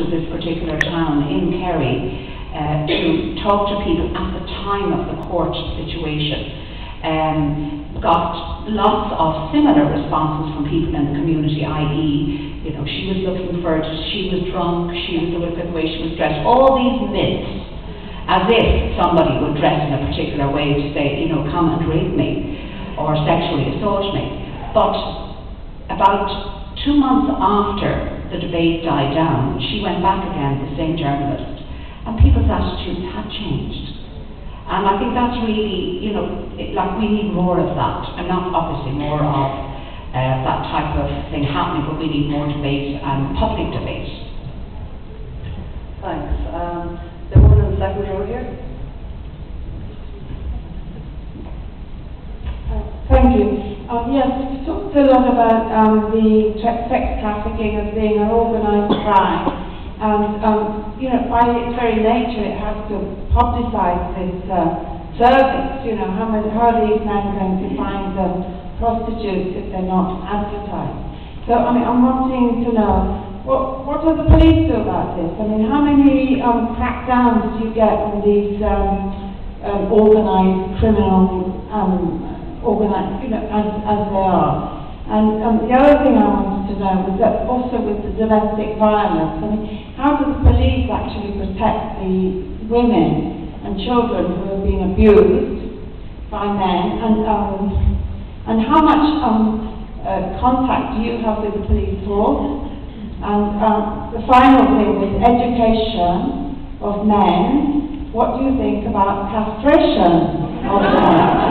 of this particular town in Kerry to talk to people at the time of the court situation. Got lots of similar responses from people in the community, i.e., you know, she was looking for it, she was drunk, she was look at the way she was dressed, all these myths, as if somebody would dress in a particular way to say, you know, come and rape me or sexually assault me. But about 2 months after the debate died down, she went back again, the same journalist, and people's attitudes had changed. And I think that's really, you know, like we need more of that, and not obviously more of that type of thing happening, but we need more debate and public debate. Thanks. The woman in the second row here. Thank you. Yes, we talked a lot about the sex trafficking as being an organised crime, and you know, by its very nature, it has to publicise this service. You know, how are these men going to find prostitutes if they're not advertised? So, I mean, I'm wanting to know what do the police do about this? I mean, how many crackdowns do you get on these organised criminal? Organised, you know, as they are. And the other thing I wanted to know was that also with the domestic violence, I mean, how do the police actually protect the women and children who are being abused by men, and how much contact do you have with the police force? And the final thing is education of men. What do you think about castration of men?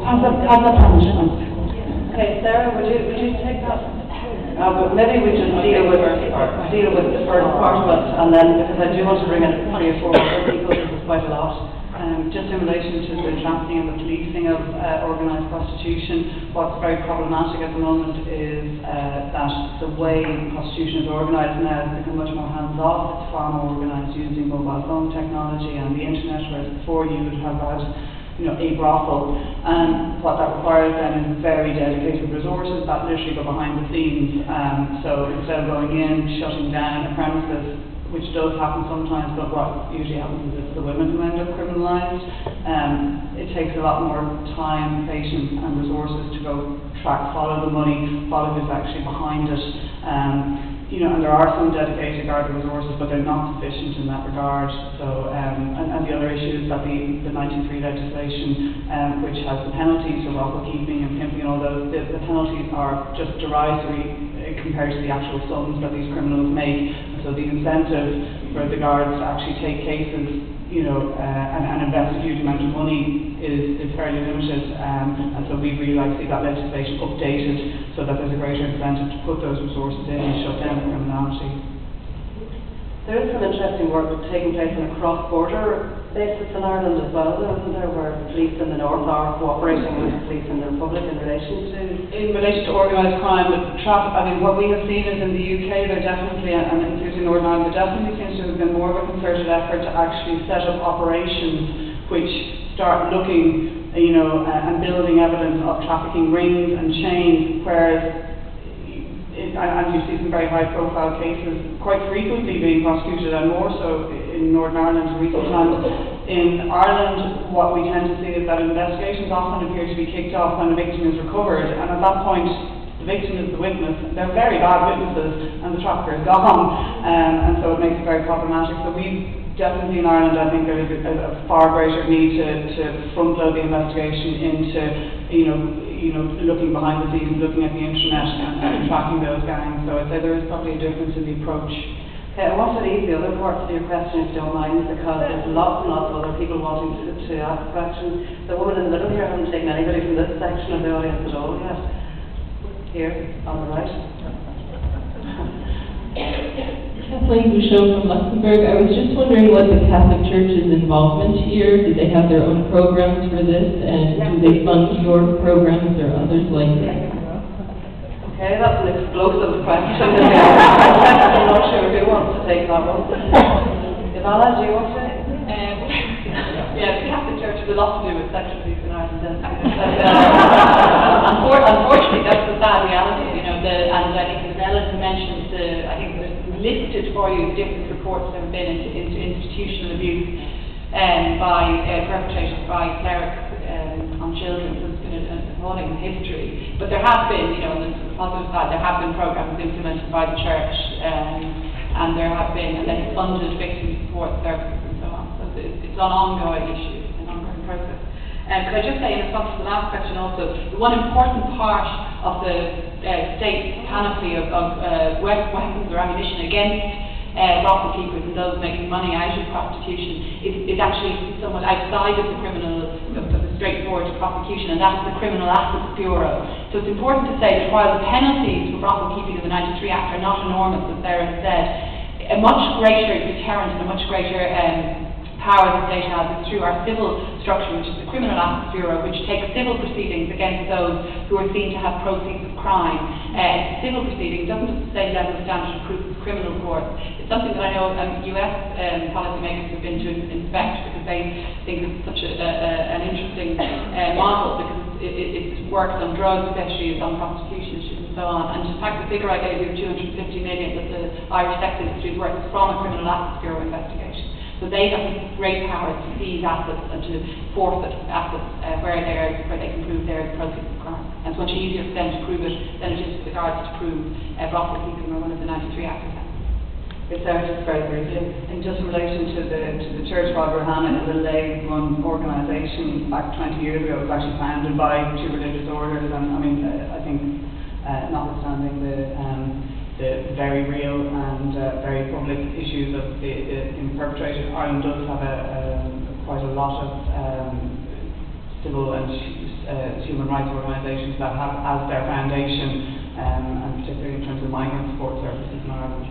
As a punishment. Okay, Sarah, would you take that? But maybe we just deal with the first part of it, and then, because I do want to bring in 3 or 4 other people, this is quite a lot. Just in relation to the trafficking and the policing of organised prostitution, what's very problematic at the moment is that the way prostitution is organised now has become much more hands-off. It's far more organised using mobile phone technology and the internet, whereas before you would have had, you know, a brothel, and what that requires then is very dedicated resources that literally go behind the scenes. So instead of going in, shutting down a premises, which does happen sometimes, but what usually happens is it's the women who end up criminalised. It takes a lot more time, patience and resources to go follow the money, follow who's actually behind it. You know, and there are some dedicated Garda resources, but they're not sufficient in that regard. So, and the other issue is that the 93 legislation, which has the penalties for brothel keeping and pimping and all those, the penalties are just derisory compared to the actual sums that these criminals make. So the incentive for the guards to actually take cases, you know, and invest a huge amount of money is fairly limited, and so we'd really like to see that legislation updated so that there's a greater incentive to put those resources in and shut down criminality. There is some interesting work taking place on a cross-border basis in Ireland as well, isn't there, where the police in the north are cooperating with the police in the republic in relation to organised crime. I mean, what we have seen is in the UK, there definitely, and including Northern Ireland, there definitely seems to have been more of a concerted effort to actually set up operations which start looking, you know, and building evidence of trafficking rings and chains, whereas and you see some very high-profile cases quite frequently being prosecuted, and more so in Northern Ireland in recent times. In Ireland, what we tend to see is that investigations often appear to be kicked off when the victim is recovered, and at that point, the victim is the witness. They're very bad witnesses, and the trafficker is gone, and so it makes it very problematic. So we definitely in Ireland, I think there is a far greater need to front-load the investigation into, you know, looking behind the scenes, looking at the internet and tracking those gangs. So I'd say there is probably a difference in the approach. Okay, I want to leave the other parts of your question, if you don't mind, because there's lots and lots of other people wanting to ask questions. The woman in the middle here, I haven't taken anybody from this section of the audience at all yet. Here, on the right. Kathleen Bouchot from Luxembourg. I was just wondering what the Catholic Church's involvement here. Do they have their own programs for this, and do they fund your programs or others like that? Okay, that's an explosive question. I'm not sure who wants to take that one. Ivana, do you want to? Yeah, the Catholic Church has a lot to do with sexual abuse in Ireland. Unfortunately, that's the sad reality, you know, and I think the Ellen mentioned I think we listed for you different reports that have been into institutional abuse perpetrated by clerics on children. So it's been an appalling history. But there have been, on the positive side, there have been programs implemented by the church, and there have been, and then funded victim support services and so on. So it's an ongoing issue, an ongoing process. Could I just say, in response to the last question also, one important part of the state's panoply of weapons or ammunition against brothel keepers and those making money out of prostitution is actually somewhat outside of the straightforward prosecution, and that is the Criminal Assets Bureau. So it's important to say that while the penalties for brothel keeping in the 93 Act are not enormous, as Sarah has said, a much greater deterrent and a much greater power the state has is through our civil structure, which is the Criminal Assets Bureau, which takes civil proceedings against those who are seen to have proceeds of crime. Civil proceeding doesn't have the same level of standard of proof as criminal courts. It's something that I know US policymakers have been to inspect because they think it's such an interesting model, because it works on drugs issues, on prostitution issues and so on. And in fact, the figure I gave you of 250 million that the Irish sex industry is worth is from a Criminal Assets Bureau investigation. So they have great power to seize assets and to forfeit assets where they can prove they're the proceeds of crime. And it's much easier for them to prove it than it is for the guards to prove brothel keeping or one of the 93 Act offences. It's just very briefly. In just relation to the Church of Abraham, is a lay-run organisation. Back 20 years ago, it was actually founded by two religious orders, and I think notwithstanding the very real and very public issues of in perpetration, Ireland does have quite a lot of civil and human rights organisations that have as their foundation, and particularly in terms of migrant support services in Ireland.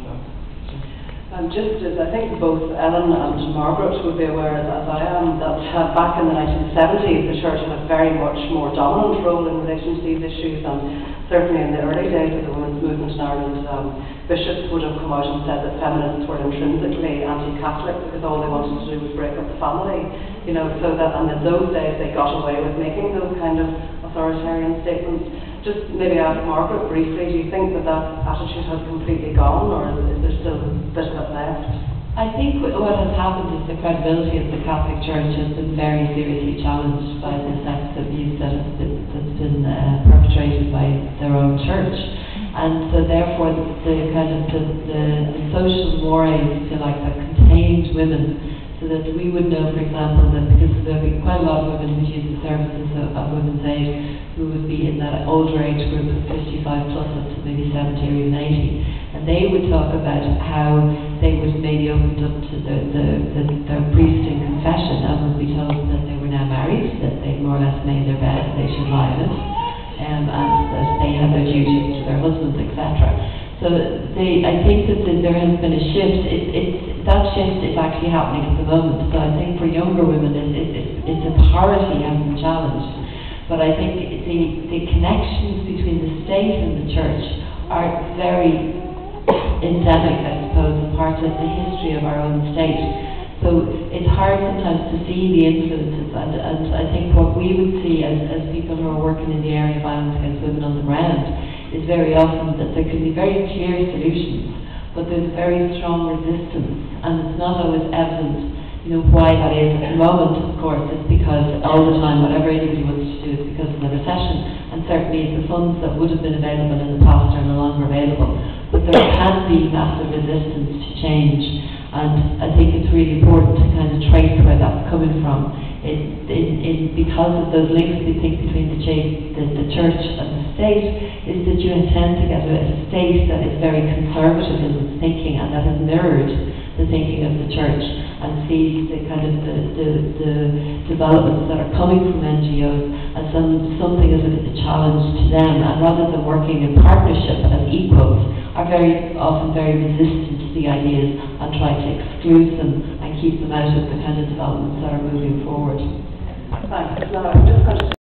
And just as I think both Ellen and Margaret would be aware, as I am, that back in the 1970s the Church had a very much more dominant role in relation to these issues, and certainly in the early days of the women's movement in Ireland, bishops would have come out and said that feminists were intrinsically anti-Catholic because all they wanted to do was break up the family, so that, and in those days they got away with making those kind of authoritarian statements. Just maybe ask Margaret briefly, do you think that attitude has completely gone, or is there still a bit of it left? I think what has happened is the credibility of the Catholic Church has been very seriously challenged by the sex abuse that's been perpetrated by their own church. And so therefore the social mores, if you like, that contained women, so that we would know, for example, that because there would be quite a lot of women who use the services of Women's Aid who would be in that older age group of 55 plus up to maybe 70 or even 80, and they would talk about how they would maybe opened up to their priest in confession and would be told that they were now married, that they more or less made their bed, they should lie in it, and that they had their duties to their husbands, etc. So I think that there has been a shift. That shift is actually happening at the moment. So I think for younger women, its authority has been challenged. But I think the connections between the state and the church are very endemic, I suppose, part of the history of our own state. So it's hard sometimes to see the influences, and I think what we would see as people who are working in the area of violence against women on the ground is very often that there can be very clear solutions, but there's very strong resistance, and it's not always evident, why that is. At the moment, of course, it's because all the time, whatever anybody wants to do, is because of the recession, and certainly the funds that would have been available in the past are no longer available. But there can be massive resistance to change, and I think it's really important to kind of trace where that's coming from. Because of those links we think between the church and the state, is that you tend to get a state that is very conservative in its thinking and that has mirrored the thinking of the church, and sees the kind of the developments that are coming from NGOs as something as a challenge to them, and rather than working in partnership as equals, are very often very resistant to the ideas and try to exclude them and keep them out of the kind of developments that are moving forward. Thanks. Now, I'm just going to